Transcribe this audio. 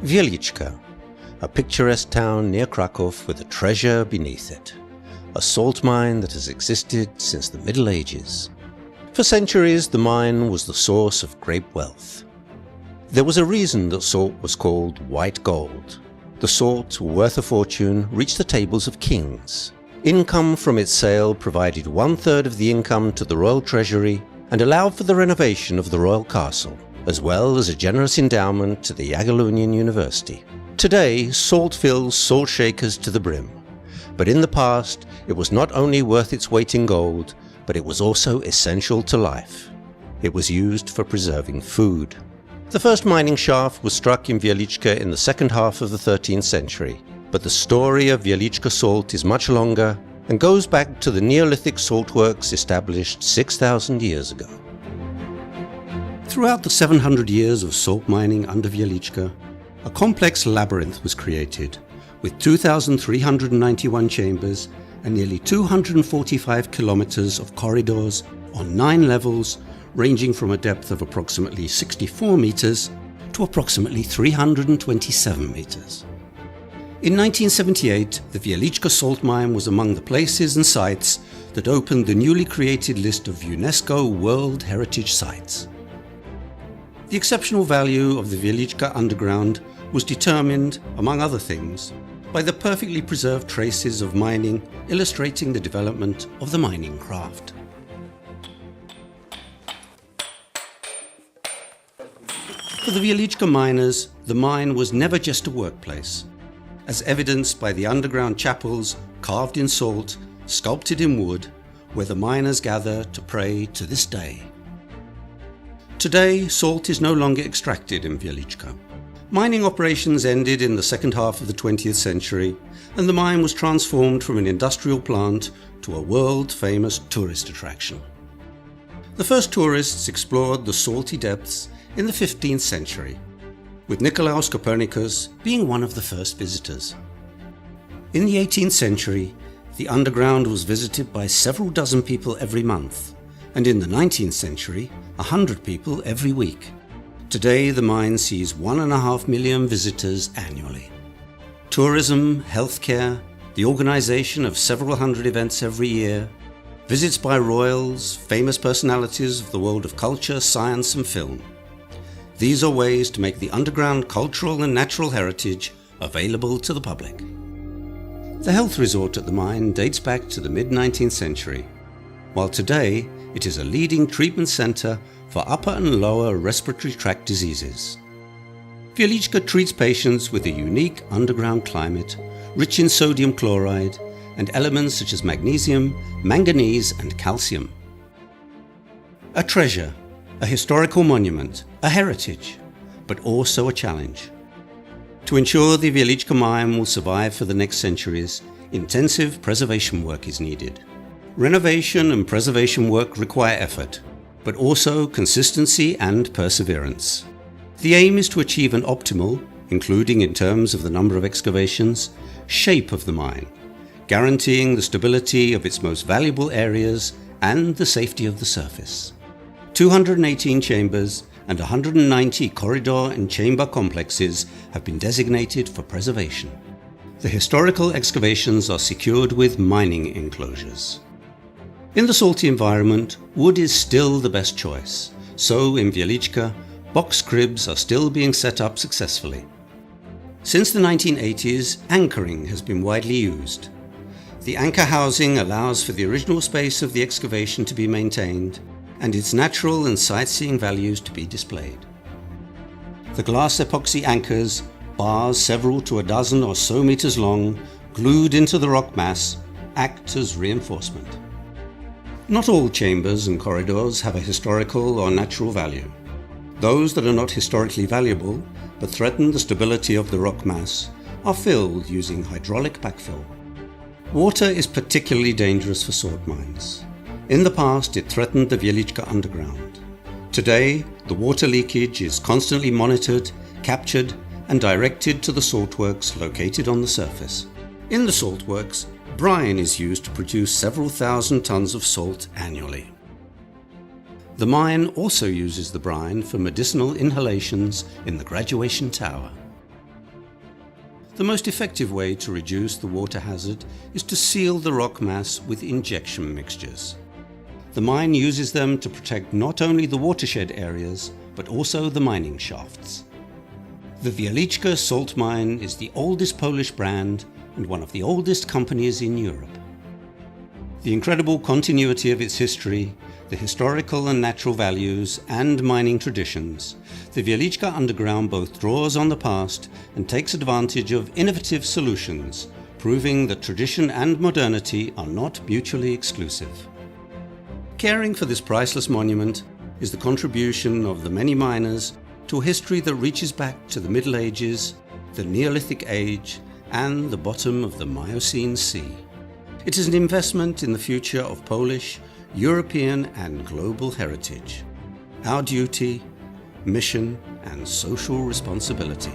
Wieliczka, a picturesque town near Krakow with a treasure beneath it. A salt mine that has existed since the Middle Ages. For centuries, the mine was the source of great wealth. There was a reason that salt was called white gold. The salt, worth a fortune, reached the tables of kings. Income from its sale provided 1/3 of the income to the royal treasury and allowed for the renovation of the royal castle, as well as a generous endowment to the Jagiellonian University. Today, salt fills salt shakers to the brim. But in the past, it was not only worth its weight in gold, but it was also essential to life. It was used for preserving food. The first mining shaft was struck in Wieliczka in the second half of the 13th century, but the story of Wieliczka salt is much longer and goes back to the Neolithic salt works established 6,000 years ago. Throughout the 700 years of salt mining under Wieliczka, a complex labyrinth was created, with 2,391 chambers and nearly 245 kilometers of corridors on 9 levels, ranging from a depth of approximately 64 meters to approximately 327 meters. In 1978, the Wieliczka salt mine was among the places and sites that opened the newly created list of UNESCO World Heritage Sites. The exceptional value of the Wieliczka underground was determined, among other things, by the perfectly preserved traces of mining illustrating the development of the mining craft. For the Wieliczka miners, the mine was never just a workplace, as evidenced by the underground chapels carved in salt, sculpted in wood, where the miners gather to pray to this day. Today, salt is no longer extracted in Wieliczka. Mining operations ended in the second half of the 20th century, and the mine was transformed from an industrial plant to a world-famous tourist attraction. The first tourists explored the salty depths in the 15th century, with Nicolaus Copernicus being one of the first visitors. In the 18th century, the underground was visited by several dozen people every month, and in the 19th century, 100 people every week. Today, the mine sees 1.5 million visitors annually. Tourism, healthcare, the organization of several hundred events every year, visits by royals, famous personalities of the world of culture, science and film. These are ways to make the underground cultural and natural heritage available to the public. The health resort at the mine dates back to the mid-19th century, while today it is a leading treatment center for upper and lower respiratory tract diseases. Wieliczka treats patients with a unique underground climate, rich in sodium chloride and elements such as magnesium, manganese and calcium. A treasure, a historical monument, a heritage, but also a challenge. To ensure the Wieliczka mine will survive for the next centuries, intensive preservation work is needed. Renovation and preservation work require effort, but also consistency and perseverance. The aim is to achieve an optimal, including in terms of the number of excavations, shape of the mine, guaranteeing the stability of its most valuable areas and the safety of the surface. 218 chambers and 190 corridor and chamber complexes have been designated for preservation. The historical excavations are secured with mining enclosures. In the salty environment, wood is still the best choice, so in Wieliczka, box cribs are still being set up successfully. Since the 1980s, anchoring has been widely used. The anchor housing allows for the original space of the excavation to be maintained and its natural and sightseeing values to be displayed. The glass epoxy anchors, bars several to a dozen or so meters long, glued into the rock mass, act as reinforcement. Not all chambers and corridors have a historical or natural value. Those that are not historically valuable, but threaten the stability of the rock mass, are filled using hydraulic backfill. Water is particularly dangerous for salt mines. In the past, it threatened the Wieliczka underground. Today, the water leakage is constantly monitored, captured, and directed to the saltworks located on the surface. In the saltworks, brine is used to produce several thousand tons of salt annually. The mine also uses the brine for medicinal inhalations in the graduation tower. The most effective way to reduce the water hazard is to seal the rock mass with injection mixtures. The mine uses them to protect not only the watershed areas, but also the mining shafts. The Wieliczka salt mine is the oldest Polish brand and one of the oldest companies in Europe. The incredible continuity of its history, the historical and natural values and mining traditions, the Wieliczka underground both draws on the past and takes advantage of innovative solutions, proving that tradition and modernity are not mutually exclusive. Caring for this priceless monument is the contribution of the many miners to a history that reaches back to the Middle Ages, the Neolithic Age, and the bottom of the Miocene Sea. It is an investment in the future of Polish, European, and global heritage. Our duty, mission, and social responsibility.